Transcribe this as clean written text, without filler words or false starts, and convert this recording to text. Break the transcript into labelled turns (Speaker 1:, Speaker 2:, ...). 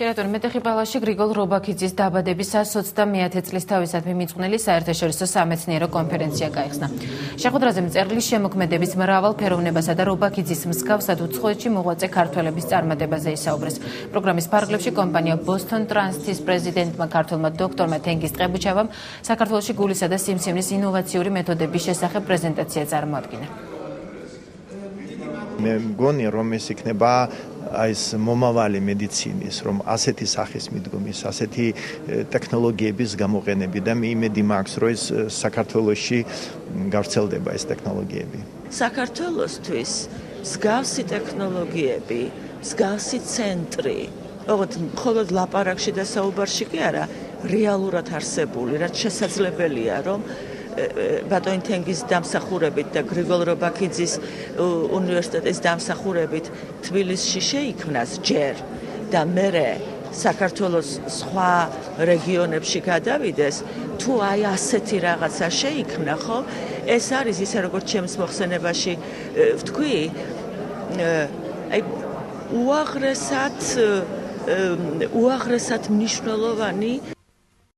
Speaker 1: შეერატონ მეტეხიბალაში გრიგოლ რობაქიძის დაბადების 129 წლის თავისადმი მიძღვნილი საერთაშორისო სამეცნიერო კონფერენცია გაიხსნა. შეხვედრაზე მწერლის შემოქმედების მრავალ ფეროვნებასა და რობაქიძის მსგავსად უცხოეთში მოღვაწე ქართველების წარმატებაზე ისაუბრეს. პროგრამის ფარგლებში კომპანია Boston Trans-ის პრეზიდენტმა ქართველმა დოქტორმა თენგიზ ტყებუჩავამ საქართველოში გულისა და სიმსივნის ინოვაციური მეთოდების შესახებ პრეზენტაცია წარმოადგინა.
Speaker 2: მე მგონი რომ ეს იქნება ეს მომავალი მედიცინის რომ ასეთი სახის მიდგომის ასეთი ტექნოლოგიების გამოყენები და მე იმედი მაქვს რომ ეს საქართველოში გავრცელდება ეს ტექნოლოგიები.
Speaker 3: საქართველოსთვის მსგავსი ტექნოლოგიები, მსგავსი ცენტრი, ოღონდ მხოლოდ ლაპარაკში და საუბარში კი არა, რეალურად არსებული, რაც შესაძლებელია რომ ბატონ თენგიზის დამსახურებით და გრიგოლ რობაქიძის უნივერსიტეტის დამსახურებით თბილისში შეიქმნას ჯერ და მერე საქართველოს სხვა რეგიონებში გადავიდეს, თუ აი ასეთი რაღაცა შეიქმნა, ხო? ეს არის ისე როგორც ჩემს მოხსენებაში ვთქვი, აი უაღრესად მნიშვნელოვანი